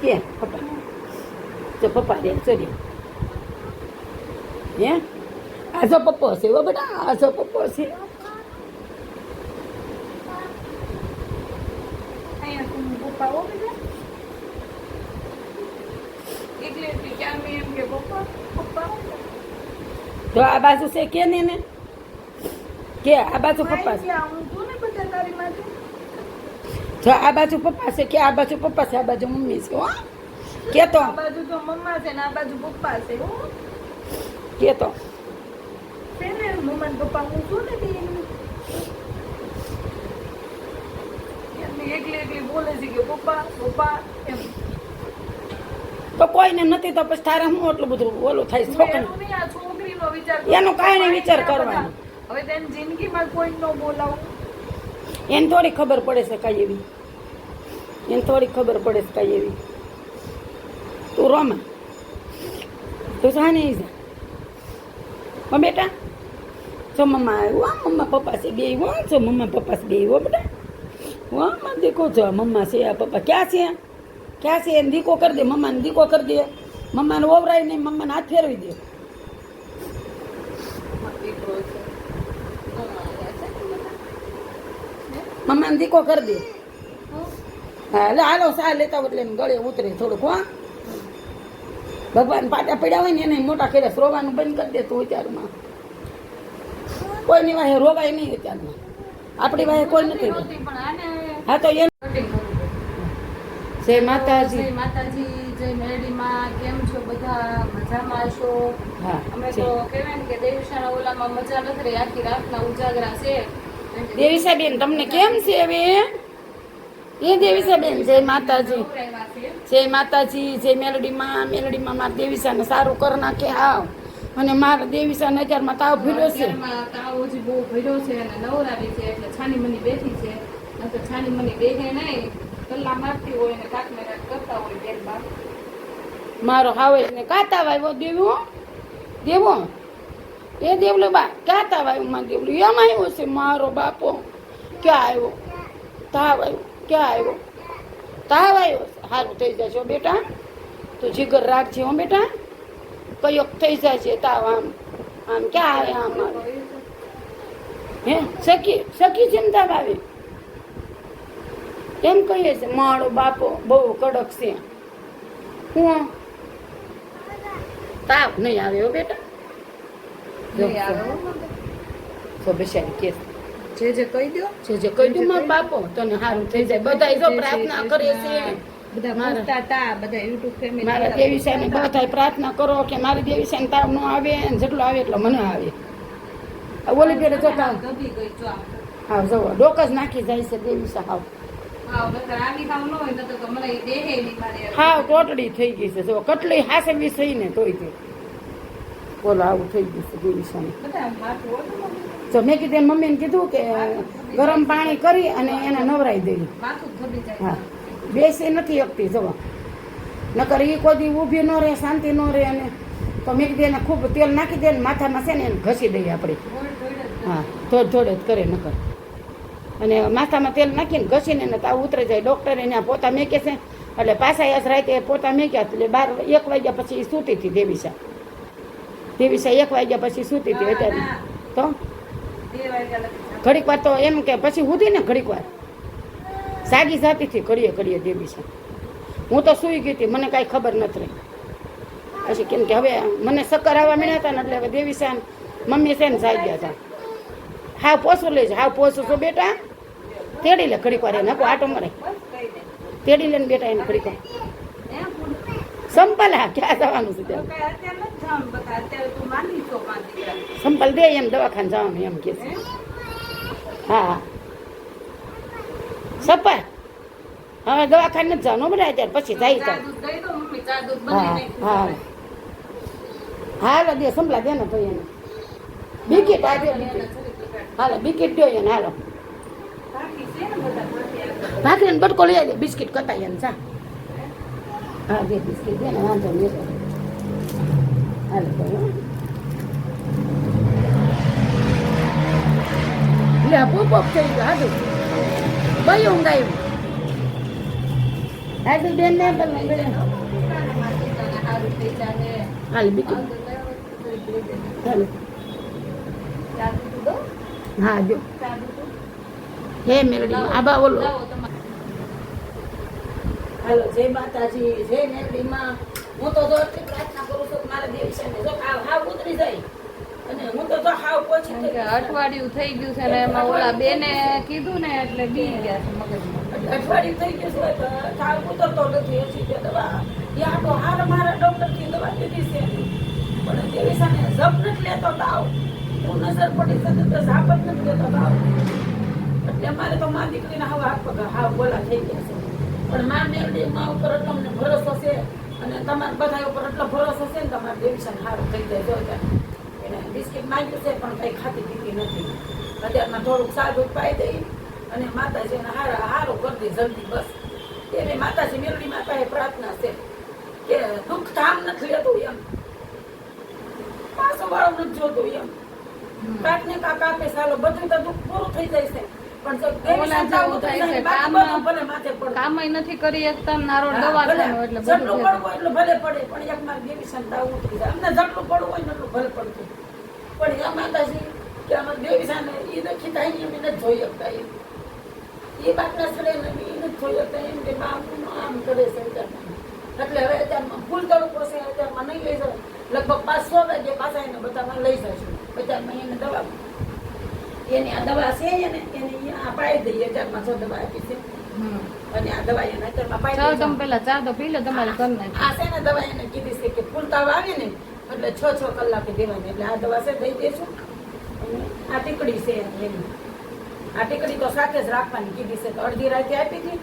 કે પપ્પા જો પપ્પા રે ચોરી હે આ જો પપ્પો છે હો બેટા આ જો પપ્પો છે અહીંયા તું પપ્પા હો બેટા એટલે ક્યાં મેં એમ કે પપ્પા પપ્પા તો આ બાજુ છે કે ને કે આ બાજુ પપ્પા છે હું તું ને બધા તારી માટે જો આ બાજુ પપ્પા છે કે આ બાજુ પપ્પા છે આ બાજુ મમ્મી છે હો કે તો આ બાજુ તો મમ્મા છે ને આ બાજુ પપ્પા છે હો કે તો છે ને મમ્મા ને પપ્પા હું છું ને બેન એકલી એકલી બોલે છે કે પપ્પા પપ્પા એમ તો કોઈને નથી તો પછી તારે હું એટલું બધું ઓલું થાય છોકરી આ છોકરીનો વિચાર એનો કાંઈ નહીં વિચાર કરવાનો હવે તેની જિંદગીમાં કોઈ ન બોલાવું એને થોડી ખબર પડે છે કાંઈ એવી એને થોડી ખબર પડે છે કાંઈ એવી તું રોમાં તું જા નહીં જા હો બેટા જો મમ્મા આવ્યું હો મમ્મા પપ્પા છે બે હો જો મમ્મા પપ્પા છે બે હો બેટા હો માં દીકો જો મમ્મા છે આ પપ્પા ક્યાં છે એને દીકો કરી દે મમ્માને દીકો કરી દે મમ્માને ઓવરાય નહીં મમ્માને હાથ ફેરવી દે મમ્માને દીકો કરી દે હા એટલે હાલો સા લેતા હોય એટલે ગળે ઉતરે થોડુંક હા ભગવાન પાટા પડ્યા હોય ને એને મોટા ખેરસ રોવાનું બંધ કરી દે તું અત્યારમાં કોઈની વાહે રોવાય નહીં અત્યારમાં આપણી વાહે કોઈ નથી હા તો એ જય માતાજી જય માતાજી જય મેરડીમાં કેમ છો બધા મજામાં છો હા અમે તો કહેવાય ને કે દેવીશાના ઓલામાં મજા નથી રહી આખી રાતના ઉજાગરા છે દેવીસાબેન તમને કેમ છે હવે એ દેવીસાબેન જય માતાજી જય માતાજી જય મેલડીમાં મારા દેવીસાને સારું કરી નાખે હાવ અને મારા દેવીસાને અત્યારમાં તાવ ભર્યો છે તાવ હજી બહુ ભર્યો છે અને નવરાવી છે એટલે છાની મની બેઠી છે તો છાની મની બેહે નહીં કલ્લા મારતી હોય ને કાક ને કાક કરતા હોય બેન બા મારો હાવે ને કાતા વાવ્યો દેવો એ દેવલો બા કાતા વાવ્યું માં દેવલું એમ આવ્યો છે મારો બાપો ક્યાં આવ્યો તાવ આવ્યો ક્યાં આવ્યો તાવ આવ્યો સારું થઈ જાય છો બેટા તું જીગર રાખજે હો બેટા કયોક થઈ જાય છે તાવ આમ આમ ક્યાં આવે આમ આવે હે સખી ચિંતા આવે એમ કહીએ છે મારો બાપો બહુ કડક છે હું તાવ નહીં આવ્યો બેટા તો બેસાડી કેસ જે કહી દો જે કહી દઉં મારો બાપો તને સારું થઈ જાય બધા જો પ્રાર્થના કરે છે બધા પૂછતા હતા બધા યુટ્યુબ ફેમિલી મારા દેવીસાને બધા પ્રાર્થના કરો કે મારી દેવીસાને તાવ ન આવે અને જેટલો આવે એટલો મને આવે ઓલી પેલે જોતા ગભી ગઈ જો હા જો ડોક જ નાખી જાય છે દેવીસા હાવ હાવ ટોટડી થઈ ગઈ છે જો કટલી હાસવી થઈ ને તોય તે બોલો આવું થઈ ગયું છે દેવીસાને જો મેં કીધું મમ્મીને કીધું કે ગરમ પાણી કરી અને એને નવરાઈ દઈ હા બેસી નથી શકતી જવા નકર એ કોઈ દી ઊભી ન રહે શાંતિ ન રહે અને તો મેં કીધું એને ખૂબ તેલ નાખી દે ને માથામાં છે ને એને ઘસી દઈએ આપણે હા થોડે જ કરે નકર અને માથામાં તેલ નાખીને ઘસીને એને તાવ ઉતરી જાય ડૉક્ટરે ત્યાં પોતા મેકે છે એટલે પાછા યાદ રાતે પોતા મેક્યા એટલે 1 વાગ્યા પછી એ સૂતી હતી દેવીસા 1 વાગ્યા પછી સૂતી હતી અત્યારે તો ઘડીક વાર તો એમ કે પછી સુધી ને ઘડીક વાર જાગી જાતી હતી ઘડીએ દેવીસા હું તો સૂઈ ગઈ હતી મને કાંઈ ખબર નથી રહી પછી કેમ કે હવે મને ચક્કર આવવા મળ્યા હતા ને એટલે હવે દેવીસા મમ્મી છે ને જાગ્યા હતા હાવ પોસું લઈ હાવ પોસું છો બેટા તેડી લે ઘડીક વાર એને આટો મરે તેડી લે ને બેટા એને ઘડીક વાર સંપલ હા ક્યાં જવાનું છે ત્યાં સંપલ દે એમ દવાખાને જવાનું એમ કે છે હા સપા હવે દવાખાને નથી જવાનું બધા અત્યારે પછી જાય ચાલ હા હાલો દે સંપલા દે ને ભાઈ એને બિકીટ આ દે હાલો બિકીટ દો એને હાલો ભાખરીને બટકો લઈ આવી બિસ્કીટ કતાઈ એને ચા હા દે બિસ્કીટ દે ને વાંધો નહીં હાલો ભાઈ લે પોપ થઈ ગયો હાલો ભાઈ ઊંઘ આવ્યું આજે બેન ને બોલવા ગયો સારું થઈ જાય હાલ બીજું હાલો હા જો હે મેલડી આબા બોલો હાલો જય માતાજી જય મેલડીમાં હું તો જો એટલી પ્રાર્થના કરું છું કે મારા દેવીશાને જો હાવ ઉતરી જાય અને હું તો હાવ પહોંચી કારણ કે અઠવાડિયું થઈ ગયું છે ને એમાં ઓલા બેને કીધું ને એટલે બી ગયા છે મગજમાં અઠવાડિયું થઈ ગયું છે તો હાવ ઉતરતો નથી હજી તે દવા યા તો હાર મારા ડોક્ટરથી દવા લીધી છે પણ દેવીશાને જપ નથી લેતો તાવ હું નજર પડી શકે તો ઝાપ જ નથી લેતો તાવ એટલે અમારે તો મા દીકરીના હવે હાથ પગ હાવ બોલા થઈ ગયા છે પણ મા મેલડી મા ઉપર એટલો અમને ભરોસો છે અને તમારા બધા ઉપર એટલો ભરોસો છે ને તમારા દેવીશાને સારું થઈ જાય જો એને બિસ્કિટ માંગ્યું છે પણ કઈ ખાતી પીતી નથી અત્યારમાં થોડુંક સાદું પાઈ દઈ અને માતાજીને હારું કરી દે જલ્દી બસ એની માતાજી મેલડી માતાએ પ્રાર્થના છે કે દુઃખ ધામ નથી લેતું એમ પાછો વાળો નથી જોતું એમ કાટને કાકા આપે ચાલો બધું તો દુઃખ પૂરું થઈ જાય છે પણ જો ઓલા જેવું થાય છે ભલે માથે પડે કામય નથી કરી એકતા નારો દવાખાનો એટલે જેટલું બધું પડવું હોય એટલું ભલે પડે પણ એક મારી દેવી સંતા ઉતરી જાય અમને જેટલું પડવું હોય ને એટલું ભલે પડતું પણ એ માતાજી કે અમારી દેવી સામે એ દખી થાય એમ નથી જોઈ શકતા એમ એ બાટલા સડે ને એ નથી જોઈ શકતા એમ કે આમ કરે છે એટલે હવે અત્યારમાં ફૂલ તડકો છે અત્યારમાં નહીં લઈ જાવ લગભગ 5-6 વાગે પાછા એને બધામાં લઈ જશું અત્યારમાં એને દવા એની આ દવા છે એને એને આ પાઈ દઈએ અત્યારમાં જો દવા આપી છે અને આ દવા એને અત્યારમાં પાઈ ચાલો દઈએ તમે પેલા ચા તો પી લો તમારે ઘરના આ છે ને દવા એને કીધી છે કે ફૂલ તાવ આવે ને એટલે 6 કલાકે દેવાની એટલે આ દવા છે દઈ દેશું અને આ ટીકડી છે એની આ ટીકડી તો સાથે જ રાખવાની કીધી છે તો અડધી રાતે આપી હતી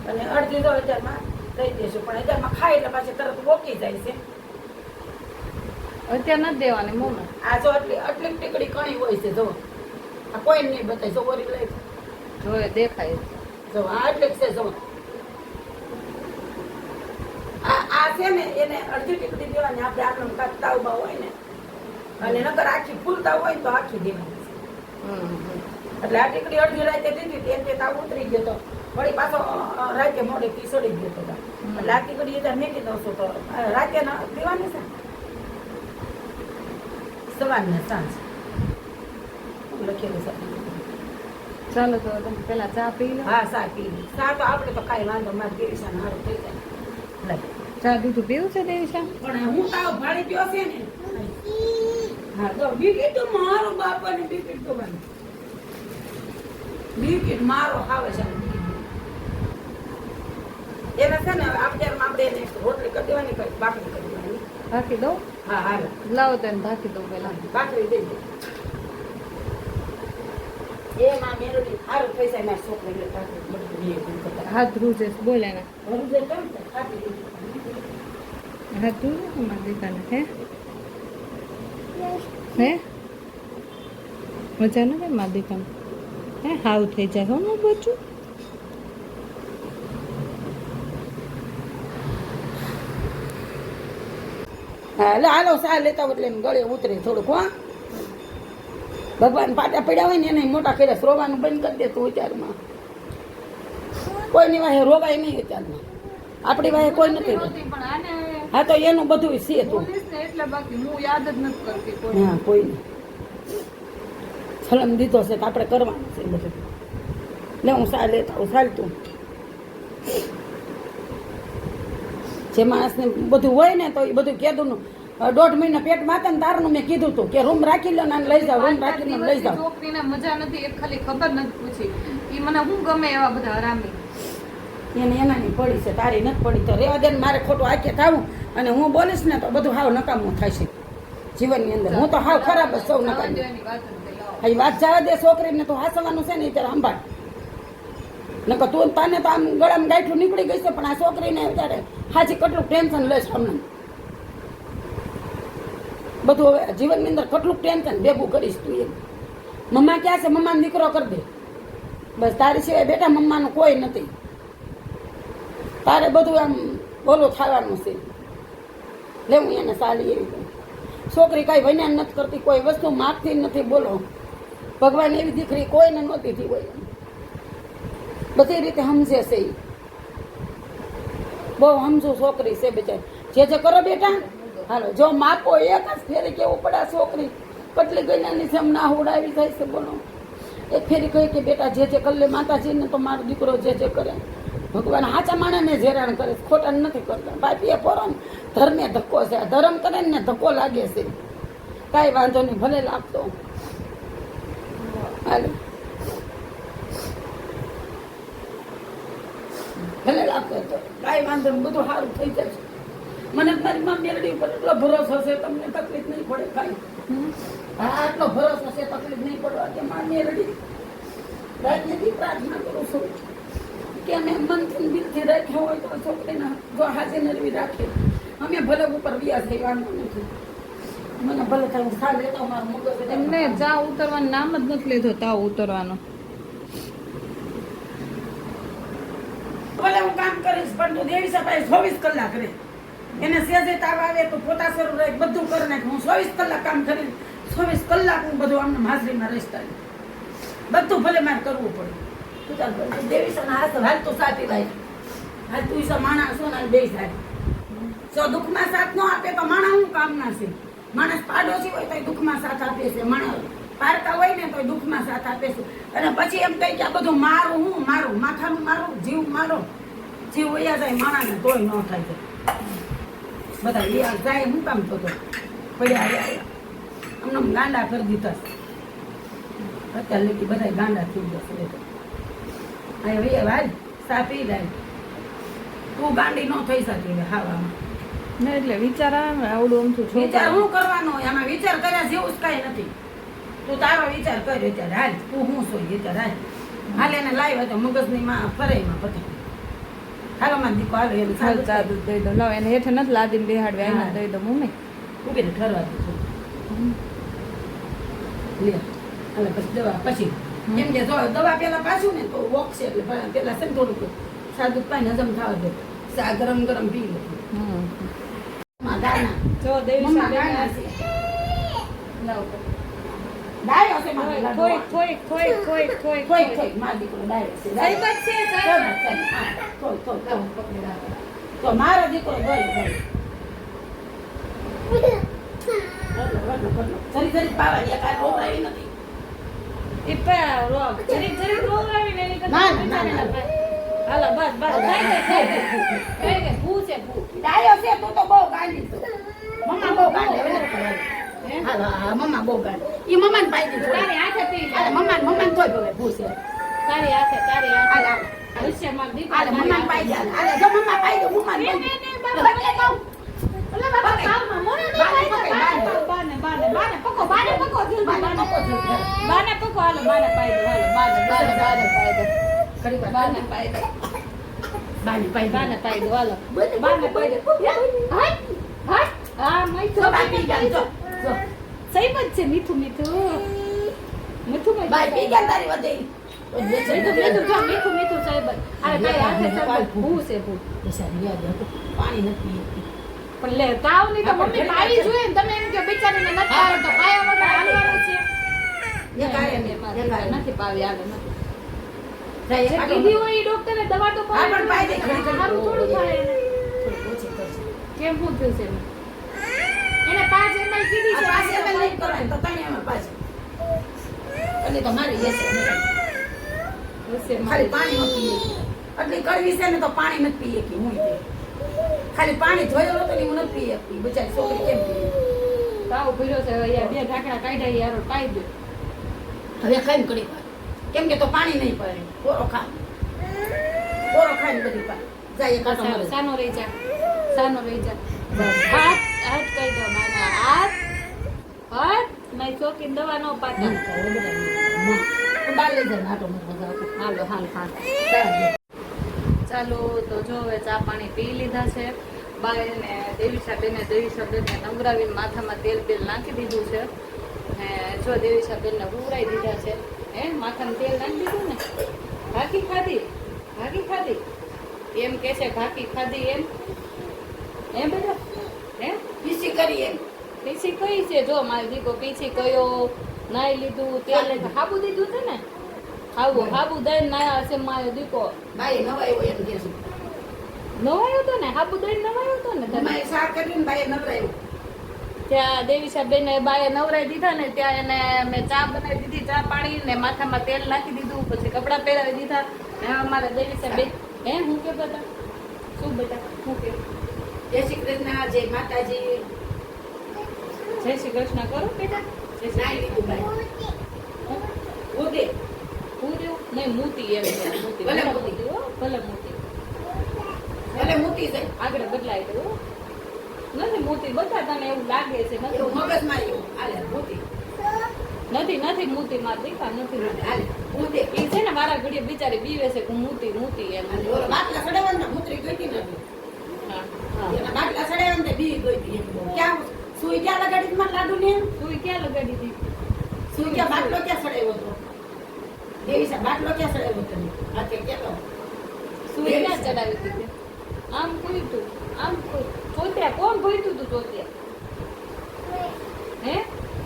અને અડધી તો અત્યારમાં દઈ દેશું પણ અત્યારમાં ખાય એટલે પાછી તરત ઓકી જાય છે અત્યારે નથી દેવાની મોમાં આ જો આટલી ટીકડી કણી હોય છે જો આ કોઈ નહીં બતાય જો ઓરી લઈ જોયે દેખાય જો આ એટલે જ છે જો આ છે ને એને અડધી ટીકડી દેવાની આપણે આટલું કાચ તાવમાં હોય ને અને નકર આખી ફૂલ તાવ હોય તો આખી દેવાની એટલે આ ટીકડી અડધી રાતે દીધી તેમ તે તાવ ઉતરી ગયો તો વળી પાછો રાતે મોડેથી સડી ગયો હતો એટલે આ ટીકડી અત્યારે મેકી દઉં છું તો રાતે દેવાની છે સવારને સાંજ લખેલું છે ચાલો તો તમે પેલા ચા પી લો હા સા પી સા તો આપણે તો કાંઈ વાંધો મારી દેવીશાને સારું થઈ જાય ચા દૂધ પીવું છે દેવીશા પણ હું તાવ ભાડી ગયો છે ને હા તો બિસ્કિટ તો મારો બાપાને બિસ્કિટ તો બને બિસ્કિટ મારો ખાવે છે એને છે ને આપણે એને રોટલી કરી દેવાની કઈ બાકરી કરી દેવાની ભાખી દઉં હા હા લાવો તો એને ભાખી દઉં પેલા બાકરી દઈ દે એમાં મેળવી સારું થઈ જાય મારી છોકરીને બાકરી બધું કરતા હાથ ધ્રુજે બોલે ને ઘરું જે કેમ છે ખાતી દીધું હાથ ધ્રુજે તમારા દીકાને હે મજા ન થાય મારા દીકાને હે હાવ થઈ જાય હો હું બચું હા હાલો સા લેતા એટલે એમ ગળે ઉતરે થોડુંક હા ભગવાન પાટા પડ્યા હોય ને એને મોટા કર્યા રોવાનું બંધ કરી દે તું અત્યારમાં કોઈની વાહે રોવાય નહીં અત્યારમાં આપણી વાહે કોઈ નથી પણ આને હા તો એનું બધું છે તું પોલીસ ને એટલે બાકી હું યાદ જ નથી કરતી કોઈ હા કોઈ નહીં છલમ દીધો છે તો આપણે કરવાનું છે બધું લે હું સા લેતા હું ચાલતું જે માણસને બધું હોય ને તો એ બધું કીધું 1.5 મહિના પેટમાં હતા ને તારનું મેં કીધું હતું કે રૂમ રાખી લો ને લઈ જાઓ રૂમ રાખીને લઈ જાઓ છોકરીને મજા નથી એક ખાલી ખબર નથી પૂછી એ મને હું ગમે એવા બધા હરામી એને એનાની પડી છે તારી નથી પડી તો રેવા દે ને મારે ખોટું આંખે થાવું અને હું બોલીશ ને તો બધું હાવ નકામું થાય છે જીવનની અંદર હું તો હાવ ખરાબ જ સૌ નકામી એની વાત જ નહીં. લાવો. એ વાત જવા દે છોકરીને તો હાસવાનું છે ને ત્યારે સંભાળ નકર તું તાને તો આમ ગળામાં ગાંઠું નીકળી ગઈ છે પણ આ છોકરીને ત્યારે હાજી કેટલું ટેન્શન લઈશ હમણાં બધું હવે જીવનની અંદર કેટલું ટેન્શન ભેગું કરીશ તું એમ મમ્મા ક્યાં છે મમ્માનો દીકરો કરી દે બસ તારી સિવાય બેટા મમ્માનું કોઈ નથી તારે બધું આમ બોલો થવાનું છે લેવું એને સારી એવી છોકરી કાંઈ વૈનાન નથી કરતી કોઈ વસ્તુ માગતી નથી બોલો ભગવાન એવી દીકરી કોઈને નહોતી થઈ હોય બધી રીતે સમજે છે બહુ સમજુ છોકરી છે બિચારી. જે કરો બેટા હાલો જો માપો એક જ ફેરી કેવું પડે આ છોકરી કેટલી ગઈનાની છે એમ ના ઉડાવી જાય છે બોલો. એક ફેરી કહી કે બેટા જે કરી લે માતાજીને તો મારો દીકરો જે કરે ભગવાન હાચા માણસને જ હેરાન કરે છે, ખોટા નથી કરતા. બાપીએ પોરો ને ધર્મે ધક્કો છે, આ ધર્મ કરે ને ધક્કો લાગે છે. કાંઈ વાંધો નહીં ભલે લાગતો હાલો ભલે લાગતો તો કાંઈ વાંધો નહીં બધું સારું થઈ જશે. મને મારી માં મેરડી ઉપર એટલો ભરોસો છે તમને તકલીફ નહીં પડે કાંઈ. હા આટલો ભરોસો છે તકલીફ નહીં પડવા કે માં મેરડી રાજ્યથી પ્રાર્થના કરું છું કે અમે મનથી દિલથી રાખ્યા હોય તો છોકરીને જો હાજર નરવી રાખે અમે ભલે ઉપર વ્યાસ થઈ વાંધો નથી. મને ભલે થાય હું સાલ લેતો મારું મગજ એમને જા ઉતરવાનું નામ જ નથી લીધો તાવ ઉતરવાનો. ભલે હું કામ કરીશ પણ તું દેવી સભાએ 24 કલાક રહે. એને સેજે તાવ આવે તો પોતા શરૂ રહે બધું કરી નાખ. હું 24 કલાક કામ કરીને 24 કલાક હું બધું આમને હાજરીમાં રહીશ. બધું ભલે મારે કરવું પડે. તું ચાલ દેવી સના હાથ હાલ તું સાથી લાય હાલ તું ઈસા માણસ છો ને બે જાય. જો દુઃખમાં સાથ ન આપે તો માણસ હું કામના છે. માણસ પાડોશી હોય તો દુઃખમાં સાથ આપે છે, માણસ પારકા હોય ને તો દુઃખમાં સાથ આપે છે. અને પછી એમ કહે કે આ બધું મારું હું મારું માથાનું મારું જીવ મારો જીવ વયા જાય માણાને તોય ન થાય છે. બધા એ જાય હું કામ થતો પડ્યા રહ્યા અમને ગાંડા કરી દીધા છે. અત્યારે લગી બધા ગાંડા થઈ જશે. હવે ભાઈ સા પી જાય તું ગાંડી ન થઈ શકે ખાવામાં. ના એટલે વિચાર આવે આવડું અમથું વિચાર શું કરવાનો હોય આમાં? વિચાર કર્યા જેવું જ કઈ નથી. તું તારો વિચાર કર વિચાર હાલ તું હું સોય વિચાર હાલ હાલ એને લાવ્યો હતો મગજની માં ફરાઈમાં પતા હાલો માં દીકો હાલો એને ચાલ ચા દૂધ દઈ દો. લાવ એને હેઠે નથી લાદીને બેહાડવે એને દઈ દો મમ્મી. ઉભી ને ઠરવા દીધું લે હાલે પછી દવા પછી એમ કે જો દવા પેલા પાછું ને તો વોક છે એટલે પેલા છે ને થોડુંક સાદું પાણી હજમ થવા દે. ચા ગરમ ગરમ પી લે. દાના જો દેવી મમ્મા સાહેબ દાના છે લાવ ડાયો છે મારા કોઈ કોઈ કોઈ કોઈ કોઈ કોઈ કોઈ માર દીકરો ડાયો છે સાહેબ જ છે સાહેબ તો મારો દીકરો ગયો જરી જરી પાવાની કાંઈ રોવાઈ નથી. ઈ પા રોગ જરી જરી રોગાવી ને એની ના, કરતા ના, ના. હાલો બસ બસ કઈ ગઈ ભૂ છે ભૂ. ડાયો છે તું તો બહુ ગાંડી છો. મમ્મા બહુ ગાંડી હવે નથી કરવાની. હાલો હા મમ્મા બહુ ગાંડી. ઈ મમ્માને પાઈ દીધું. તારી હાથે પી લે. હાલે મમ્માને તોય ભલે ભૂસે. તારી હાથે હાલે હાલે હોશિયાર માર દીકરો હાલે મમ્માને પાઈ દે. હાલે જો મમ્મા પાઈ દે મમ્માને પાઈ દે. બદલે કહું. ઓલા બાબા કામમાં મોને નહીં બાને બાને બાને પકો બાને પકો જલ્દી બાને પકો બાને પકો હાલો બાને પાઈ દો હાલો બાને બાને બાને પાઈ દો કરી બાને પાઈ દો બાને પાઈ દે. બાને પાઈ દો હાલો બાને પાઈ દો હટ હટ હા મઈ જો બાઈ પી ગયા જો જો સહી જ છે મીઠું મીઠું મીઠું બાઈ પી ગયા તારી વધે. મીઠું મીઠું જો મીઠું મીઠું સાહેબ અરે તારી હાથે સાહેબ ભૂ છે ભૂ બિચારી યાદ હતું પાણી નથી પીતી. પણ લે તાવ ની તો મમ્મી પાવી જોઈએ ને તમે એમ કે બિચારીને નથી પાવ તો પાયા વગર હાલવાનું છે એ કાંઈ નહીં, એ કાંઈ નહીં. નથી પાવી આગળ નથી જાય જે એ કીધી હોય એ ડોક્ટરે દવા તો હા, પણ પાઈ દે. સારું થોડું થાય એને. ઓછી કરશે. કેમ શું થયું છે એને? એને 5 ml કીધી છે આ પાસે એમ નહીં કરવાનું, તો તને એમાં પાછી. એટલે તો મારી એ છે. હશે ખાલી મારી. પાણી ન પીએ. આટલી કડવી છે ને તો પાણી નથી પીએ કે હું તે. ખાલી પાણી જોયેલો તો ને હું નથી પીએ. બિચારી છોકરી કેમ પીએ? તાવ ભર્યો છે અહીંયા 2 ઢાંકણા કાઢ્યા યાર પાઈ દો હવે ખાઈને કરી પાય. કેમ કે તો પાણી નહીં પડે. કોરો ખાઈને બધી પાય. જાય એક આટો મારે. સાનો રહી જા હાથ હાથ કહી દો નાના હાથ હાથ નહીં ચોકીને દવા ન પાતા બાર લઈ જાય આટો મારે. હાલો હાલ હાલ ચાલો. ચાલો તો જો હવે ચા પાણી પી લીધા છે બાઈને દેવીશાબેને નવરાવીને માથામાં તેલ નાખી દીધું છે ને જો દેવીશાબેનને ઉવરાઈ દીધા છે હે માથામાં તેલ નાખી દીધું ને ઘાકી ખાધી એમ કે છે ઘાકી ખાધી એમ બધા હે પીસી કરી એમ. પીછી કઈ છે જો મારી દીકો પીછી કયો નાઈ લીધું તેલ હાબુ દીધું છે ને હાબુ દઈને નાયા છે મારો દીકો બાઈ નવાઈ હોય એમ કે છે. નવાયો તો ને સાબુદાઈ નવાયો તો ને તને? મમ્માએ શાક કરીને ભાઈએ નવરાયું. ત્યાં દેવીશાબેન બાએ નવરાઈ દીધા ને ત્યાં એને મેં ચા બનાવી દીધી, ચા પાણી ને માથામાં તેલ નાખી દીધું, પછી કપડાં પહેરાવી દીધા. હવે અમારે દેવીશાબેન હું કે બધા શું બેટા હું કે જય શ્રી કૃષ્ણ, જય માતાજી. જય શ્રી કૃષ્ણ કરો બેટા. જય શ્રી નાઈ લીધું ભાઈ. ઉદે. પૂર્યું નહીં મોતી એમ છે. મોતી ભલે ભલે મોતી. મોતી હો ભલે મોતી ભલે મૂકી જાય. આગળ બદલાય તો હો. નથી મોતી બધા તને એવું લાગે છે એવું નથી મગજમાં એવું. હાલે મૂકી. નથી નથી મોતી માર દીકરા નથી હાલે ઉદે. એ છે ને મારા ઘડીએ બિચારી બીવે છે કે મોતી મોતી એમ અને ઓલો બાટલા સડાવવાનું ને મૂતરી ગઈ નથી. હા હા એના બાટલા સડાવવાનું ને બી ગઈ હતી એમ. ક્યાં સુઈ ક્યાં લગાડી મારા લાડુ ને? તું ક્યાં લગાડી હતી સુઈ ક્યાં બાટલો ક્યાં સડાવ્યો હતો? દેવીસા બાટલો ક્યાં સડાવ્યો હતો? હા તે કેતો. સુઈ ક્યાં ચડાવી હતી આમ કોઈ તું આમ કોઈ ચોત્યા કોણ ભોયતું તું ચોત્યા હે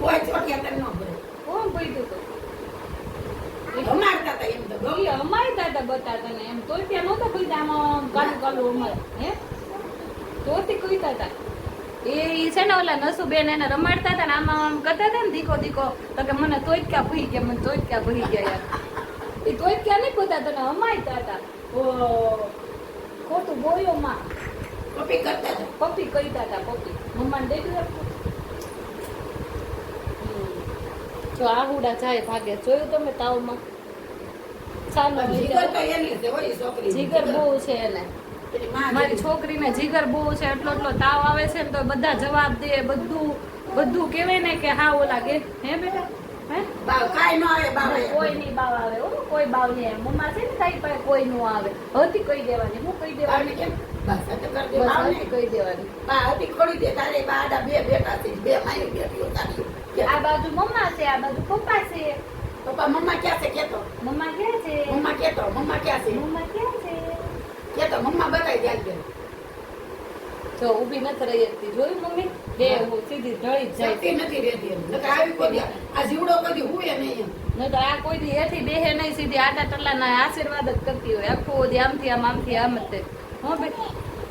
કોઈ ચોટિયા તને ન ભરે. કોણ ભોયતું તું અમારતા હતા એમ તો એ અમારી દાદા બતાતા ને એમ ચોત્યા નહોતા ભોયતા આમાં કાલું કાલું અમારે હે ચોથી કહીતા હતા એ છે ને ઓલા નસુબેન એને રમાડતા હતા ને આમાં આમ કરતા હતા ને દીકો દીકો તો કે મને તોયક્યા ભૂઈ ગયા મને તોયક્યા ભૂઈ ગયા યાર એ તોયક્યા નહીં પોતા તને અમાયતા હતા ઓ ખોટું બોયો માં કોપી કરતા હતા. પપ્પી કહીતા હતા પપ્પી મમ્માને દેખી રાખો જો આહુડા જાય ભાગે જોયું તમે તાવમાં સાનો જીગર તો એની છે હોય છોકરી. જીગર બહુ છે એને એની માં મારી છોકરીને જીગર બહુ છે એટલો એટલો તાવ આવે છે ને તો બધા જવાબ દે બધું બધું કહેવાય ને કે હા ઓલા ગે હે બેટા હે બાવ કાઈ ન આવે બાવે. કોઈ નહીં બાવ આવે હો કોઈ બાવ નહીં મમ્મા છે ને કઈ પાસે કોઈ નું આવે હતી કહી દેવાની હું કહી બાવને દેવાની કેમ? બસ આ તો કરી દે બસ બાવને. હતી કહી દેવાની બા હતી ખોડી દે તારે બા આડા બે બેટા છે બે માયું બેટીઓ તારી. આ બાજુ મમ્મા છે આ બાજુ પપ્પા છે પપ્પા મમ્મા ક્યાં છે કેતો? મમ્મા ક્યાં છે મમ્મા કેતો? મમ્મા ક્યાં છે? મમ્મા ક્યાં છે કેતો મમ્મા બતાઈ દે આજે. જો ઊભી નથી રહી શકતી જોયું મમ્મી બે સીધી ઢળી જ જાય શક્તિ નથી રહેતી એમ. નકર આવી કોઈ દી આ જીવડો કદી હુએ નહીં એમ. ન તો આ કોઈ દી હેઠી બેહે નહીં સીધી આટા ટલ્લાના આશીર્વાદ જ કરતી હોય આખો દી આમથી આમ જ તે હો બે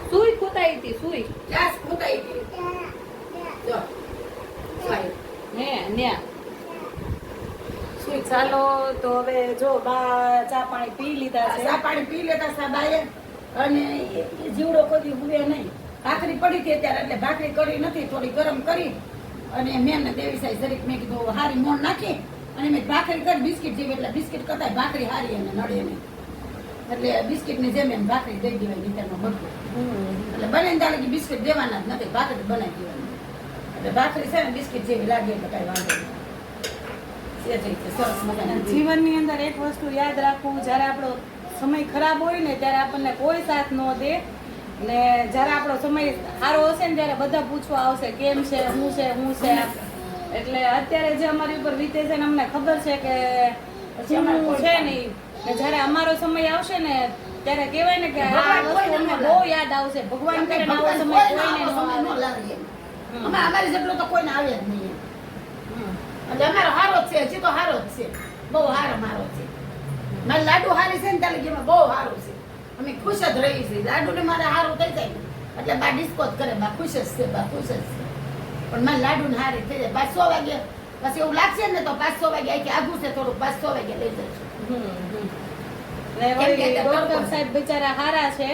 સુઈ કૂતાઈ હતી સુઈ ક્યાં ફૂટાઈ ગઈ? જો. સાઈ. હે ન્યા સુઈ ચાલો તો હવે જો બા ચા પાણી પી લીધા છે ચા પાણી પી લેતા સાબાએ અને એ જીવડો કદી હુએ નહીં. ભાખરી પડી હતી ત્યારે એટલે ભાખરી કરી નથી થોડી ગરમ કરી અને મેં ને દેવીસાઈ જરીક મેં કીધું હારી મોણ નાખી અને મેં ભાખરી કરી બિસ્કિટ જેવી એટલે બિસ્કિટ કરતા ભાખરી હારી એને નડે નહીં એટલે બિસ્કિટ ની જેમ એમ ભાખરી દઈ દેવાય નીચેનો બધું એટલે બને ત્યારે કે બિસ્કિટ દેવાના જ નથી ભાખરી બનાવી દેવાની એટલે ભાખરી છે ને બિસ્કિટ જેવી લાગે એટલે કઈ વાંધો નહીં. સરસ મજાની જીવનની અંદર એક વસ્તુ યાદ રાખવું જ્યારે આપણો સમય ખરાબ હોય ને ત્યારે આપણને કોઈ સાથ ન દે ને જ્યારે આપણો સમય સારો હશે ને ત્યારે બધા પૂછવા આવશે કેમ છે હું છે એટલે અત્યારે જે અમારી ઉપર વીતે છે ને અમને ખબર છે કે શું છે નહીં ને જ્યારે અમારો સમય આવશે ને ત્યારે કહેવાય ને કે આ વસ્તુ અમને બહુ યાદ આવશે ભગવાન કરે ને આવો સમય કોઈને ન આવે. અમારે જેટલો તો કોઈને આવે જ નહીં એમ. એટલે અમારો હારો જ છે હજી તો હારો જ છે બહુ હારો મારો છે મારી લાડુ હારી છે ને ત્યારે કે બહુ સારું છે અમે ખુશ જ રહી છીએ લાડુ ને મારે હારું થઈ જાય ને એટલે બા ડિસ્કો જ કરે બા ખુશ જ છે બા ખુશ જ છે પણ મારી લાડુ ને હારી થઈ જાય 500 વાગે પછી એવું લાગશે ને તો 500 વાગે આખી આઘું છે થોડું 500 વાગે લઈ જઈશું. ને વળી ડોક્ટર સાહેબ બિચારા હારા છે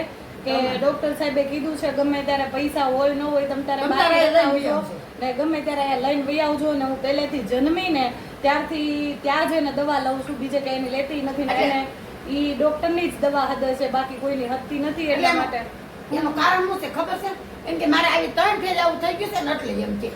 કે ડોક્ટર સાહેબે કીધું છે ગમે ત્યારે પૈસા હોય ન હોય તમ તારે બહાર લેતા આવજો ને ગમે ત્યારે અહીંયા લઈને વહી આવજો ને હું પહેલેથી જન્મીને ત્યારથી ત્યાં જઈને દવા લઉં છું બીજે કઈ એની લેતી નથી ને એને ઈ ડોક્ટરની જ દવા હદે છે બાકી કોઈની હદતી નથી એટલા માટે એનું કારણ શું છે ખબર છે એમ કે મારે આવી 3 ફેર આવું થઈ ગયું છે ને એટલે એમ કે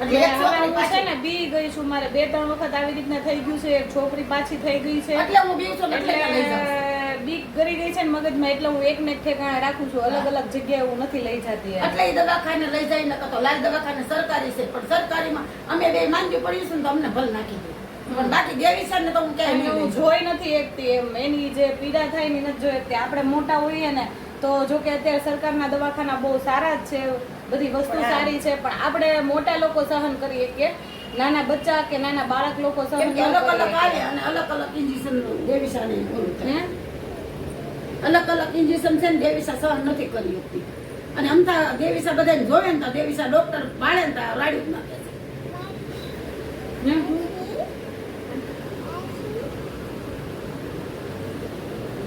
એટલે એક હવે છોકરી હું છે પાછી ને બી ગઈ છું મારે 2-3 વખત આવી રીતના થઈ ગયું છે એક છોકરી પાછી થઈ ગઈ છે એટલે હું બીવ છું ને એટલે લઈ જાઉં એટલે બીક કરી ગઈ છે ને મગજમાં એટલે હું એક ને એક ઠેકાણે રાખું છું અલગ અલગ જગ્યાએ હું નથી લઈ જતી એમ. એટલે એ દવાખાને લઈ જાય ને તો લાલ દવાખાને સરકારી છે પણ સરકારીમાં અમે બે માંગ્યું પડ્યું છે ને તો અમને ભલ નાખી દે પણ બાકી દેવી છે ને તો હું ક્યાંય એમ નહીં હું લઈ જોઈ નથી એકતી એમ એની જે પીડા થાય એની નથી જોઈ એકતી આપણે મોટા હોઈએ ને તો જો કે અત્યારે સરકારના દવાખાના બહુ સારા જ છે બધી વસ્તુ સારી છે પણ આપણે મોટા લોકો સહન કરીએ કે નાના બચ્ચા કે નાના બાળક લોકો સહન કેમ કે ન અલગ અલગ કરી આવે શકે. અને અલગ અલગ ઇન્જેક્શન દેવીશાને ઓલું થાય. હે? અલગ કલાક ઇન્જેક્શન છે ને દેવીસા સહન નથી કરી શકતી. અને અમથા દેવીસા બધાને જોવે ને તો દેવીસા ડોક્ટર ભાડે ને તો રાડ્યું જ નાખે છે.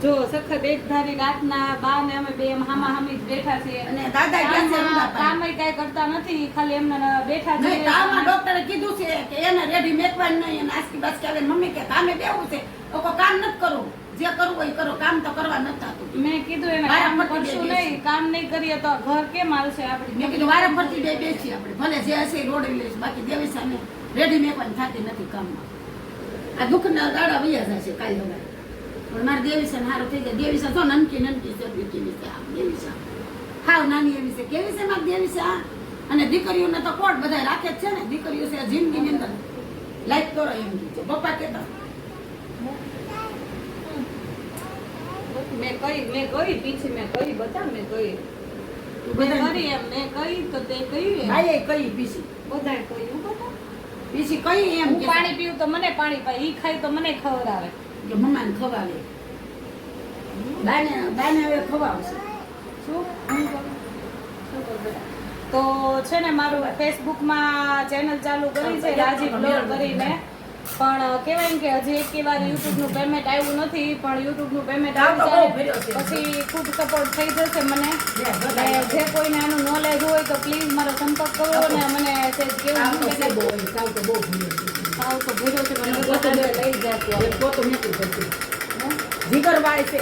જો સખત એક ધારી રાતના બા ને અમે બે હામા હામી જ બેઠા છીએ અને દાદા ગયા છે અમદાવાદ. કામ કઈ કરતા નથી, ખાલી એમને બેઠા નહીં, છે. તાવમાં ડોક્ટરે કીધું છે કે એને રેડી મેકવાનું નહીં. અને આસકી બાસકી આવે ને મમ્મી કે કામે બેવું છે તો કોઈ કામ નથી કરવું, જે કરવું હોય એ કરો, કામ તો કરવા નથી થતું. મેં કીધું એને વારા કામ ફરતી કરશું બે નહીં, કામ નહીં કરીએ તો ઘર કેમ હાલશે આપડી? મેં કીધું વારા ફરતી બે બેસી આપણે, ભલે જે હશે એ રોડી લઈશ, બાકી દેવીસાને રેડી મેકવાની થતી નથી કામમાં. આ દુઃખના દાડા વૈયા જશે કાલ હવે. પણ મારે દેવીસાને સારું થઈ જાય. દેવીસા તો નનકી નનકી છે, કેવી છે આમ દેવીસા, હાવ નાની એવી છે. કેવી છે મારી દેવીસા? અને દીકરીઓને તો કોટ બધા રાખે જ છે ને, દીકરીઓ છે જિંદગીની અંદર લાઈક કરો એમ કે પપ્પા કહેતા. મેં કહી પીછી મેં કહી બતા મેં કહી તું મેં બધાને કરી એમ મેં કહી તો તે કહ્યું એમ. ભાઈએ કઈ પીસી બધાએ કહ્યું બતા. પીસી કઈ એમ હું કે પાણી પીવું તો મને પાણી પાય, ઈ ખાય તો મને ખવડાવે. કે મમ્માને ખવાવે. બાને હવે ખવાવશે. શું હું કરું? શું કરું બેટા? તો છે ને મારું ફેસબુકમાં ચેનલ ચાલુ કરી છે રાજીવ બ્લોગ કરીને, પણ કહેવાય ને કે હજી એક વાર યુટ્યુબનું પેમેન્ટ આવ્યું નથી, પણ યુટ્યુબનું પેમેન્ટ આવી જાય પછી ખૂબ સપોર્ટ થઈ જશે મને. એટલે જે કોઈને આનું નોલેજ હોય તો પ્લીઝ મારો સંપર્ક કરો અને મને સેજ કેવું સાવ તો બહુ ભૂલ્યો છે. ભાવ તો ભેજો છે મને પોતાને લઈ જતો એ પોતું નથી કરતું. જીગરબાઈ છે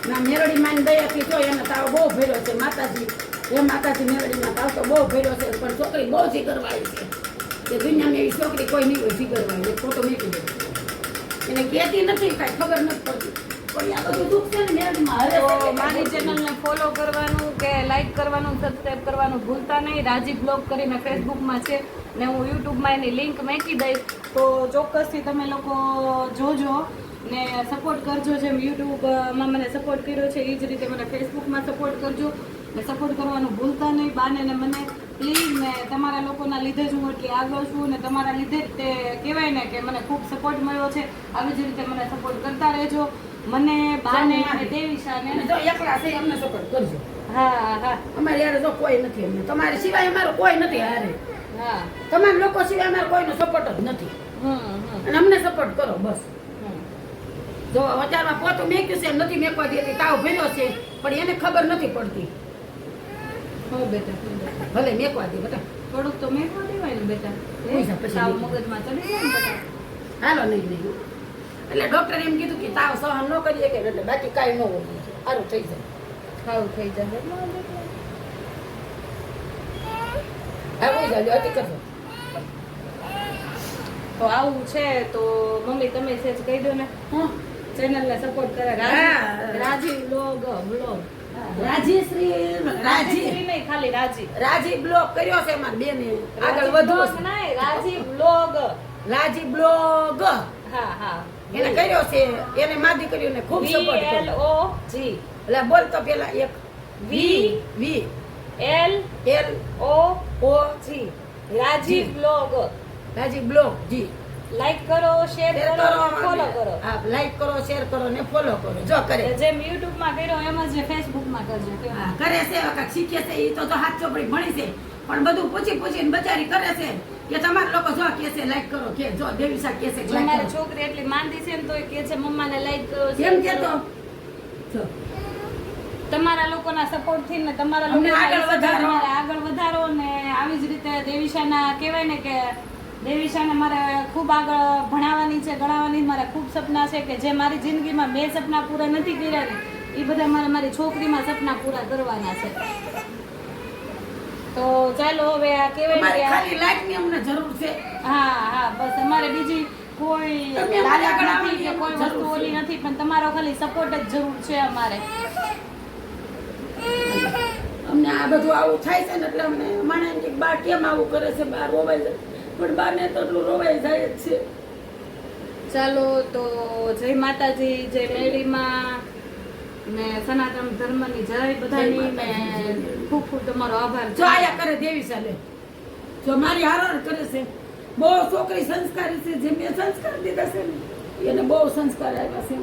ના મેરડી માન દયાથી જો એને તાવ બહુ ભર્યો છે. માતાજી એ માતાજી મેરડીમાં તાવ તો બહુ ભર્યો છે, પણ છોકરી બહુ જીગરવાળી છે. કે દુનિયામાં એવી છોકરી કોઈ નહીં હોય જીગરવાળી. એ ફોટો મૂકી દે. એને કહેતી નથી, કાંઈ ખબર નથી પડતી. પણ આ બધું દુઃખ છે ને મેરડીમાં હવે તો મારી ચેનલને ફોલો કરવાનું કે લાઈક કરવાનું, સબસ્ક્રાઇબ કરવાનું ભૂલતા નહીં. રાજીવ બ્લોગ કરીને ફેસબુકમાં છે ને હું યુટ્યુબમાં એની લિંક મૂકી દઈશ, તો ચોક્કસથી તમે લોકો જોજો ને સપોર્ટ કરજો. જેમ યુટ્યુબમાં મને સપોર્ટ કર્યો છે એ જ રીતે મને ફેસબુકમાં સપોર્ટ કરજો ને સપોર્ટ કરવાનું ભૂલતા નહીં. બાને ને મને પ્લીઝ, ને તમારા લોકોના લીધે જ હું એટલી આગળ છું ને તમારા લીધે જ તે કહેવાય ને કે મને ખૂબ સપોર્ટ મળ્યો છે. આવી જ રીતે મને સપોર્ટ કરતા રહેજો. મને બાને અને દેવીશાને જો એકલા છે એમને સપોર્ટ કરજો. હા હા અમારે યાર જો કોઈ નથી. અમને તમારી સિવાય અમારો કોઈ નથી હારે. હા તમારા લોકો સિવાય અમારો કોઈનો સપોર્ટ જ નથી. અને અમને સપોર્ટ કરો બસ. જો અત્યારમાં પોતું મેક્યું છે એમ નથી મેકવા દેતી, તાવ ભર્યો છે પણ એને ખબર નથી પડતી. હો બેટા ભલે મેકવા દે બેટા, થોડુંક તો મેકવા દેવાય ને બેટા. પૈસા પછી સાવ મેકવા. મગજમાં ચડી જાય ને બેટા. હાલો નહીં નહીં. એટલે ડોક્ટરે એમ કીધું કે તાવ સહન ન કરીએ કે એટલે બાકી કાંઈ ન હોય, સારું થઈ જાય. ખાવું થઈ જશે. આવું જાય અતિ કરજો. તો આવું છે તો મમ્મી તમે સેજ કહી દો ને હા ચેનલને સપોર્ટ કરે. હા. રાજી બ્લોગ રાજ્યશ્રી રાજી નહીં ખાલી રાજી રાજી બ્લોગ કર્યો છે મારી બેને. આગળ વધવું છે. નહીં રાજી બ્લોગ. રાજી બ્લોગ હા હા એને કર્યો છે. એને મા દીકરીઓને ખૂબ સપોર્ટ કર્યો. VLOG એટલે બોલ તો પેલા એક વી એલ LOG જી રાજી બ્લોગ. રાજી બ્લોગ જી. લાઈક કરો, શેર શેર કરો, કરો, ફોલો કરો. હા લાઈક કરો, શેર કરો ને ફોલો કરો. જો કરે જેમ YouTube માં કર્યો એમ જ Facebook માં કરજો. હા, કરે છે વખત શીખે છે. એ તો હાથ ચોપડી ભણી છે પણ બધું પૂછી પૂછીને બચારી કરે છે કે તમારા લોકો જો કે છે લાઈક કરો કે જો દેવીસા કે છે જો like મારી કરો. છોકરી એટલી માંદી છે ને તો કે છે મમ્માને લાઈક કરો, કેમ શેર કેતો કરો. જો તમારા લોકોના સપોર્ટ થી ને તમારા અમને લોકોના આગળ હિસાબે વધારો. અમારે આગળ વધારો ને આવી જ રીતે દેવીશાના કહેવાય ને કે દેવીશાને મારે ખૂબ આગળ ભણાવવાની છે, ગણાવવાની મારા ખૂબ સપના છે કે જે મારી જિંદગીમાં મેં સપના પૂરા નથી કર્યા ને એ બધા મારે મારી છોકરીમાં સપના પૂરા કરવાના છે. તો ચાલો હવે આ કહેવાય તમારે ને કે ખાલી લાઈક ની અમને જરૂર છે. હા હા બસ અમારે બીજી કોઈ તમે અમારે આગળ નથી આવવાની કે કોઈ જરૂર વસ્તુ છે. ઓલી નથી, પણ તમારો ખાલી સપોર્ટ જ જરૂર છે અમારે. અમને આ બધું આવું થાય છે ને એટલે અમને માણે કે બા કેમ આવું કરે છે, બા રોવાઈ જાય પણ બાને તો એટલું રોવાઈ જાય જ છે. ચાલો તો જય માતાજી, જય મેળીમાં ને સનાતન ધર્મની જય બધાની ને ખૂબ ખૂબ તમારો આભાર. જો આયા કરે દેવીસા લે, જો મારી હારોર કરે છે. બહુ છોકરી સંસ્કારી છે, જે મેં સંસ્કાર દીધા છે ને એને બહુ સંસ્કાર આવ્યા છે.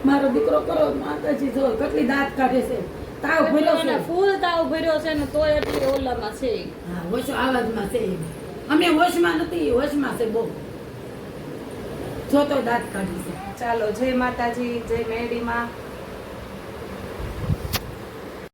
મારો દીકરો કરો માતાજી જો કેટલી દાંત કાઢે છે તાવ ભર્યો છે ફૂલ તાવ ભર્યો છે ને તોય એટલી ઓલામાં છે હા હોશ આવાજમાં છે અમે હોશમાં નથી હોશમાં છે બહુ જો તો દાંત કાઢી છે ચાલો જય માતાજી જય મેરડીમાં